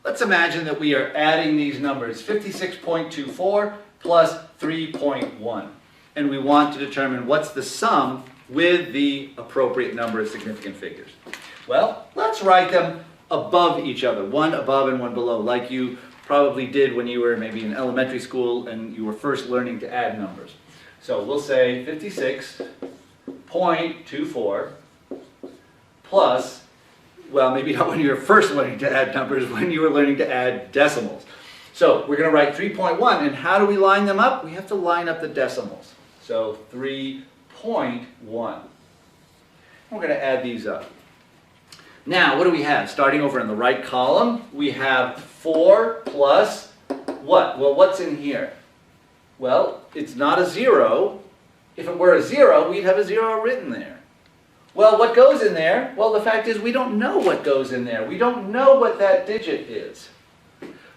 Let's imagine that we are adding these numbers, 56.24 plus 3.1. And we want to determine what's the sum with the appropriate number of significant figures. Well, let's write them above each other, one above and one below, like you probably did when you were maybe in elementary school and you were first learning to add numbers. So we'll say 56.24 plus, well, maybe not when you were first learning to add numbers, when you were learning to add decimals. So we're going to write 3.1, and how do we line them up? We have to line up the decimals. So 3.1. We're going to add these up. Now, what do we have? Starting over in the right column, we have 4 plus what? Well, what's in here? Well, it's not a 0. If it were a 0, we'd have a 0 written there. Well, what goes in there? Well, the fact is we don't know what goes in there. We don't know what that digit is.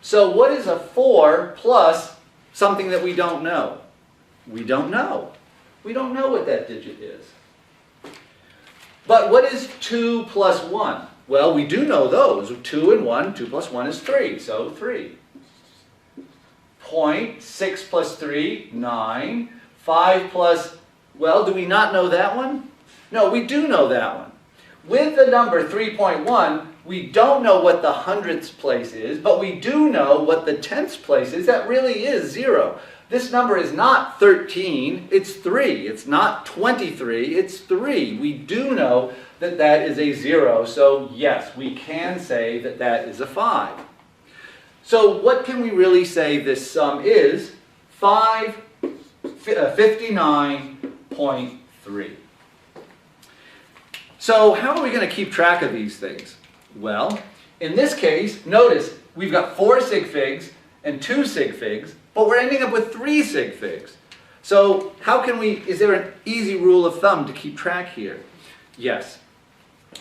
So what is a 4 plus something that we don't know? We don't know. We don't know what that digit is. But what is 2 plus 1? Well, we do know those. 2 and 1, 2 plus 1 is 3, so 3. 0.6 plus 3, 9. 5 plus, well, do we not know that one? No, we do know that one. With the number 3.1, we don't know what the hundredths place is, but we do know what the tenths place is. That really is 0. This number is not 13, it's 3. It's not 23, it's 3. We do know that that is a 0, so yes, we can say that that is a 5. So what can we really say this sum is? 59.3. So how are we going to keep track of these things? Well, in this case, notice we've got 4 sig figs and 2 sig figs, but we're ending up with 3 sig figs. So how can we, is there an easy rule of thumb to keep track here? Yes.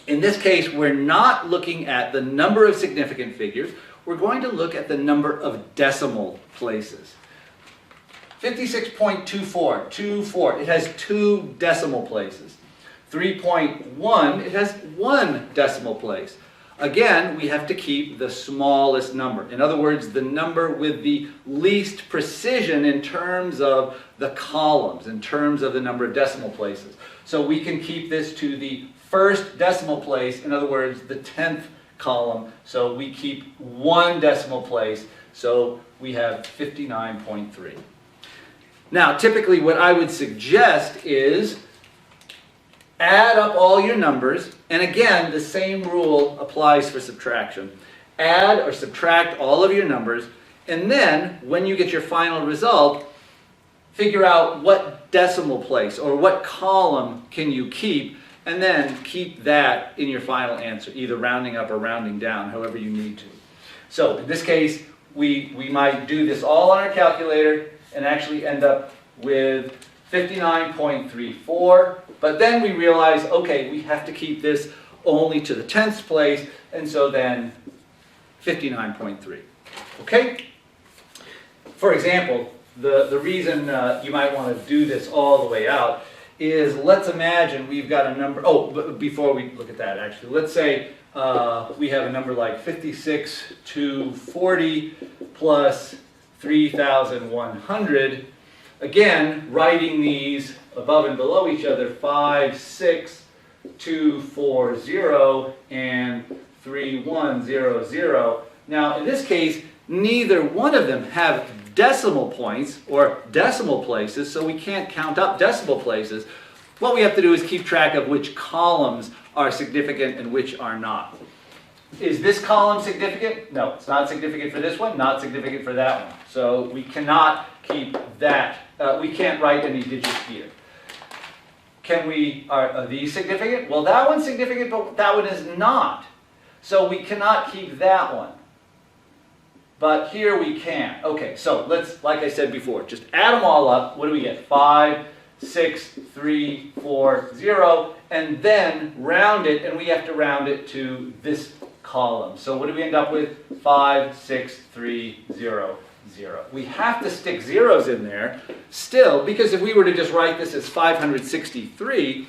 In this case, we're not looking at the number of significant figures. We're going to look at the number of decimal places. 56.24, 24, it has 2 decimal places. 3.1, it has 1 decimal place. Again, we have to keep the smallest number. In other words, the number with the least precision in terms of the columns, in terms of the number of decimal places. So we can keep this to the first decimal place, in other words, the 10th column. So we keep 1 decimal place, so we have 59.3. Now, typically what I would suggest is add up all your numbers, and again, the same rule applies for subtraction. Add or subtract all of your numbers, and then, when you get your final result, figure out what decimal place or what column can you keep, and then keep that in your final answer, either rounding up or rounding down, however you need to. So, in this case, we might do this all on our calculator and actually end up with 59.34, but then we realize, okay, we have to keep this only to the 10th place, and so then 59.3. Okay? For example, the reason you might want to do this all the way out is, let's imagine we've got a number, but before we look at that actually, let's say we have a number like 56,240 plus 3,100. Again, writing these above and below each other, 56240 and 3100. Now, in this case, neither one of them have decimal points or decimal places, so we can't count up decimal places. What we have to do is keep track of which columns are significant and which are not. Is this column significant? No, it's not significant for this one, not significant for that one. So we cannot keep that. We can't write any digits here. Are these significant? Well, that one's significant, but that one is not. So we cannot keep that one. But here we can. Okay, so let's, like I said before, just add them all up. What do we get? 5, 6, 3, 4, 0, and then round it, and we have to round it to this column. So what do we end up with? 5, 6, 3, 0, 0. We have to stick zeros in there still, because if we were to just write this as 563,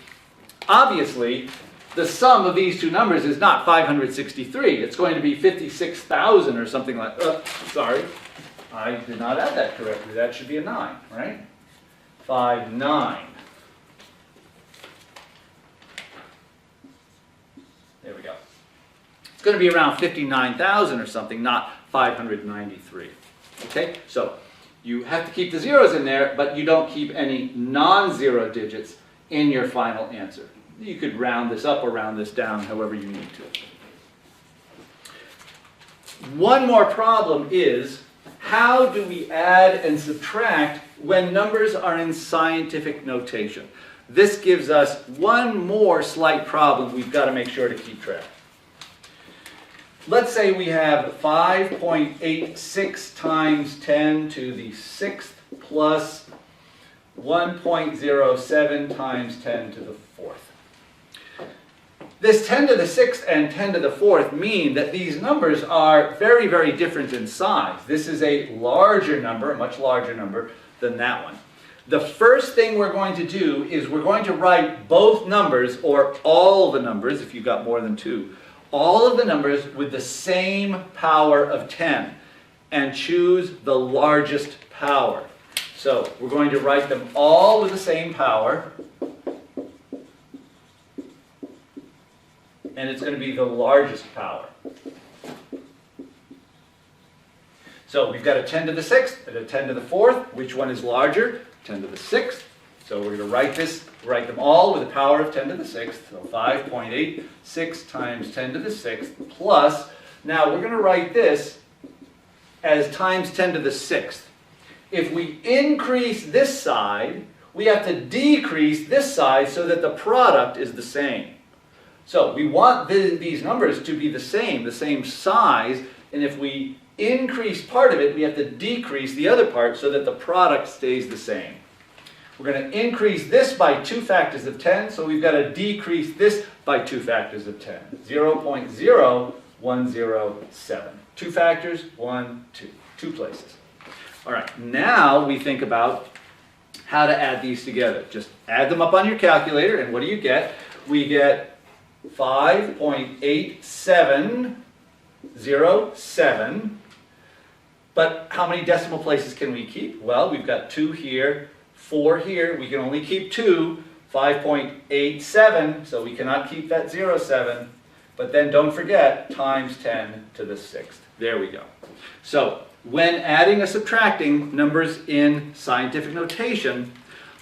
obviously the sum of these two numbers is not 563. It's going to be 56,000 or something like that. Sorry, I did not add that correctly. That should be a 9, right? 59. There we go. It's going to be around 59,000 or something, not 593. Okay, so you have to keep the zeros in there, but you don't keep any non-zero digits in your final answer. You could round this up or round this down, however you need to. One more problem is, how do we add and subtract when numbers are in scientific notation? This gives us one more slight problem we've got to make sure to keep track. Let's say we have 5.86 times 10 to the 6th plus 1.07 times 10 to the 4th. This 10 to the 6th and 10 to the 4th mean that these numbers are very, very different in size. This is a larger number, a much larger number than that one. The first thing we're going to do is we're going to write both numbers, or all the numbers, if you've got more than two, all of the numbers with the same power of 10, and choose the largest power. So we're going to write them all with the same power, and it's going to be the largest power. So we've got a 10 to the 6th and a 10 to the 4th. Which one is larger? 10 to the 6th. So we're going to write them all with the power of 10 to the 6th. So 5.86 times 10 to the 6th plus, now we're going to write this as times 10 to the 6th. If we increase this side, we have to decrease this side so that the product is the same. So we want these numbers to be the same size, and if we increase part of it, we have to decrease the other part so that the product stays the same. We're going to increase this by 2 factors of 10, so we've got to decrease this by 2 factors of 10. 0.0107. 2 factors, 1, 2. 2 places. All right, now we think about how to add these together. Just add them up on your calculator, and what do you get? We get 5.8707. But how many decimal places can we keep? Well, we've got 2 here, 4 here. We can only keep 2. 5.87, so we cannot keep that 07. But then don't forget, times 10 to the 6th. There we go. So when adding or subtracting numbers in scientific notation,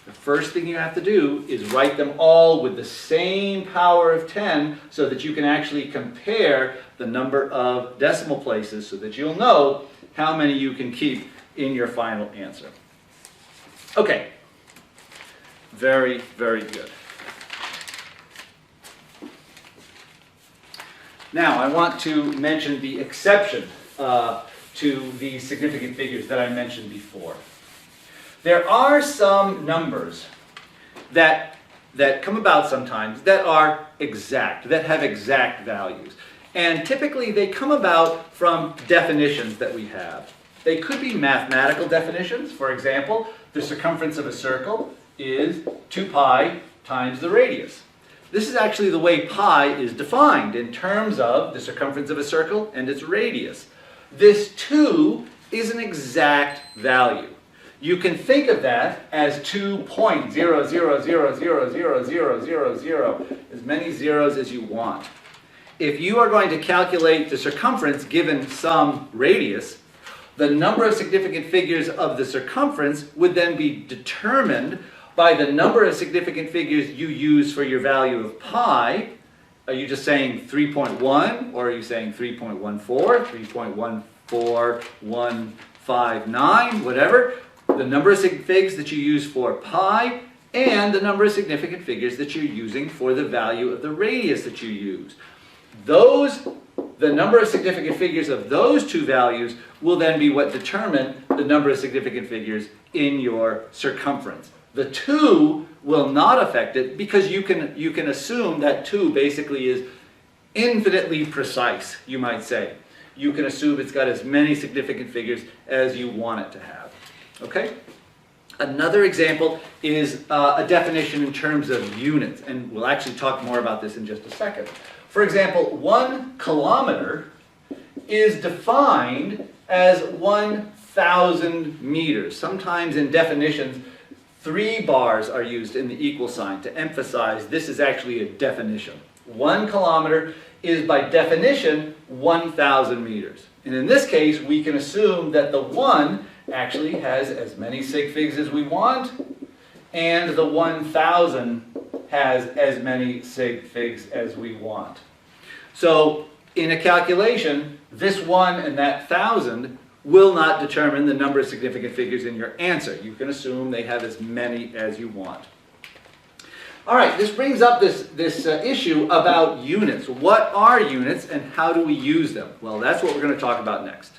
the first thing you have to do is write them all with the same power of 10 so that you can actually compare the number of decimal places so that you'll know how many you can keep in your final answer. Okay. Very, very good. Now, I want to mention the exception to the significant figures that I mentioned before. There are some numbers that come about sometimes that are exact, that have exact values. And typically they come about from definitions that we have. They could be mathematical definitions. For example, the circumference of a circle is 2 pi times the radius. This is actually the way pi is defined in terms of the circumference of a circle and its radius. This 2 is an exact value. You can think of that as 2.000000000, as many zeros as you want. If you are going to calculate the circumference given some radius, the number of significant figures of the circumference would then be determined by the number of significant figures you use for your value of pi. Are you just saying 3.1, or are you saying 3.14, 3.14159, whatever? The number of sig figs that you use for pi, and the number of significant figures that you're using for the value of the radius that you use. The number of significant figures of those two values will then be what determine the number of significant figures in your circumference. The 2 will not affect it because you can assume that 2 basically is infinitely precise, you might say. You can assume it's got as many significant figures as you want it to have. Okay? Another example is a definition in terms of units, and we'll actually talk more about this in just a second. For example, 1 kilometer is defined as 1,000 meters. Sometimes in definitions, 3 bars are used in the equal sign to emphasize this is actually a definition. 1 kilometer is by definition 1,000 meters. And in this case, we can assume that the 1 actually has as many sig figs as we want, and the 1,000 has as many sig figs as we want. So in a calculation, this 1 and that 1,000 will not determine the number of significant figures in your answer. You can assume they have as many as you want. All right, this brings up this issue about units. What are units and how do we use them? Well, that's what we're going to talk about next.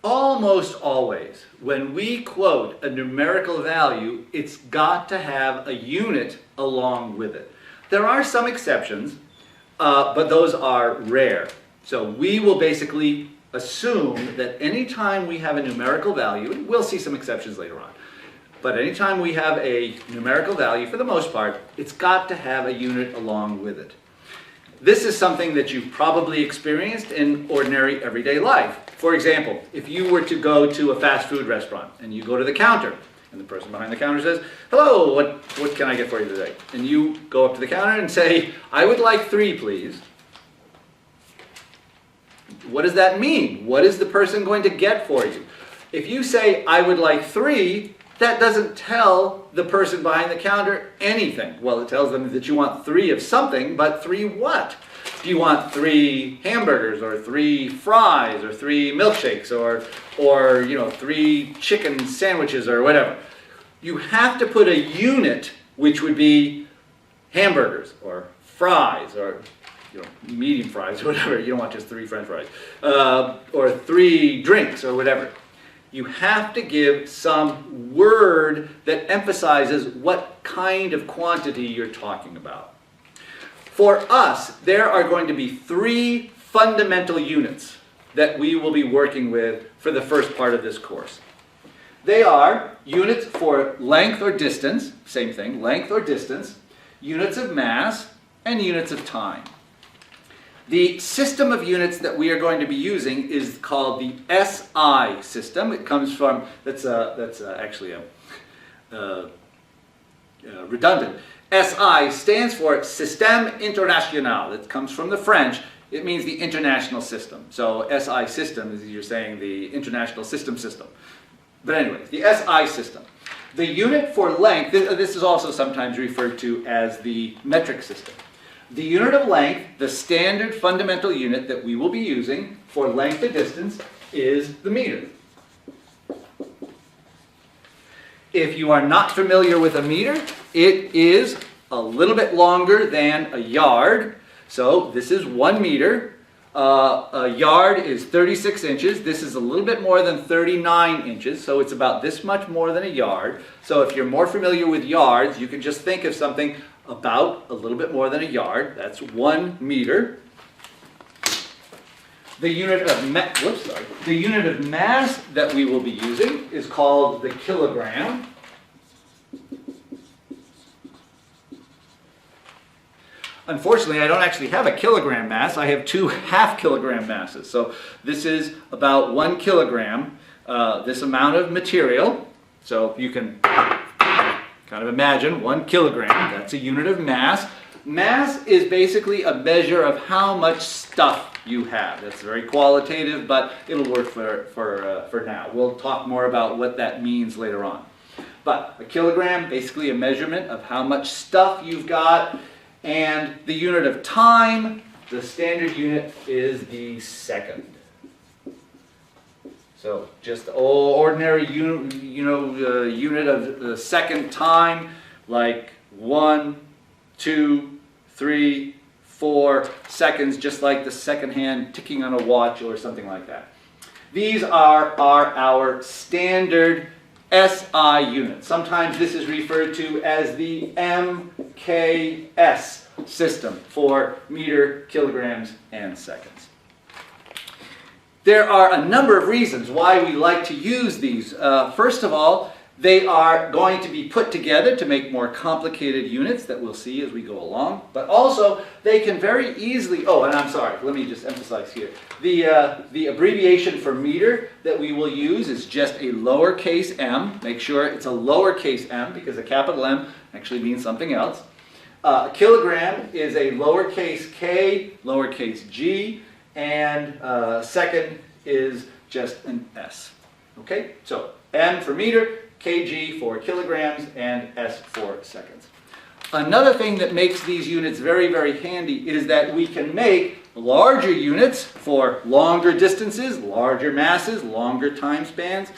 Almost always, when we quote a numerical value, it's got to have a unit along with it. There are some exceptions, but those are rare. So we will basically assume that anytime we have a numerical value, and we'll see some exceptions later on, but anytime we have a numerical value, for the most part, it's got to have a unit along with it. This is something that you've probably experienced in ordinary everyday life. For example, if you were to go to a fast food restaurant and you go to the counter and the person behind the counter says, "Hello, what can I get for you today?" And you go up to the counter and say, "I would like 3, please." What does that mean? What is the person going to get for you? If you say, "I would like 3, that doesn't tell the person behind the counter anything. Well, it tells them that you want 3 of something, but 3 what? Do you want 3 hamburgers, or 3 fries, or 3 milkshakes, or 3 chicken sandwiches, or whatever? You have to put a unit, which would be hamburgers, or fries, or medium fries, or whatever. You don't want just 3 French fries, or 3 drinks, or whatever. You have to give some word that emphasizes what kind of quantity you're talking about. For us, there are going to be 3 fundamental units that we will be working with for the first part of this course. They are units for length or distance, same thing, length or distance, units of mass, and units of time. The system of units that we are going to be using is called the SI system. It comes from, that's actually redundant. SI stands for Système International. It comes from the French. It means the international system. So SI system is, you're saying, the international system. But anyway, the SI system. The unit for length, this is also sometimes referred to as the metric system. The unit of length, the standard fundamental unit that we will be using for length or distance, is the meter. If you are not familiar with a meter, it is a little bit longer than a yard. So this is 1 meter. A yard is 36 inches. This is a little bit more than 39 inches, so it's about this much more than a yard. So if you're more familiar with yards, you can just think of something about a little bit more than a yard. That's 1 meter. The unit of mass that we will be using is called the kilogram. Unfortunately, I don't actually have a kilogram mass. I have 2 half-kilogram masses. So this is about 1 kilogram, this amount of material. So you can kind of imagine 1 kilogram. That's a unit of mass. Mass is basically a measure of how much stuff you have. That's very qualitative, but it'll work for now. We'll talk more about what that means later on. But a kilogram, basically a measurement of how much stuff you've got. And the unit of time, the standard unit is the second. So just ordinary unit of the second time, like 1, 2, 3, 4 seconds, just like the second hand ticking on a watch or something like that. These are our standard SI units. Sometimes this is referred to as the MKS system for meter, kilograms, and seconds. There are a number of reasons why we like to use these. First of all, They are going to be put together to make more complicated units that we'll see as we go along. But also, they can very easily, oh, and I'm sorry, let me just emphasize here. The abbreviation for meter that we will use is just a lowercase m. Make sure it's a lowercase m because a capital M actually means something else. Kilogram is a lowercase k, lowercase g, and second is just an s. Okay, so m for meter, kg for kilograms, and s for seconds. Another thing that makes these units very, very handy is that we can make larger units for longer distances, larger masses, longer time spans,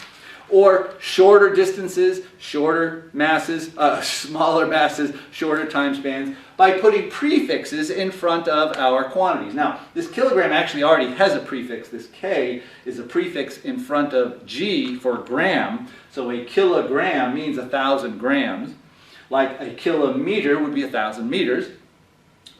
or shorter distances, shorter masses, smaller masses, shorter time spans, by putting prefixes in front of our quantities. Now, this kilogram actually already has a prefix. This K is a prefix in front of G for gram. So a kilogram means 1,000 grams. Like a kilometer would be 1,000 meters.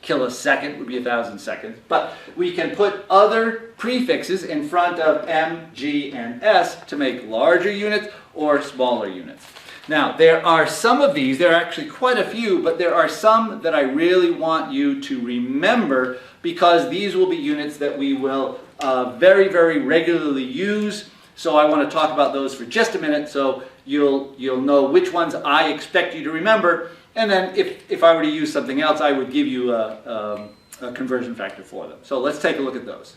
Kilosecond would be 1,000 seconds. But we can put other prefixes in front of M, G, and S to make larger units or smaller units. Now, there are some of these, there are actually quite a few, but there are some that I really want you to remember because these will be units that we will very, very regularly use. So I want to talk about those for just a minute so you'll know which ones I expect you to remember. And then if I were to use something else, I would give you a conversion factor for them. So let's take a look at those.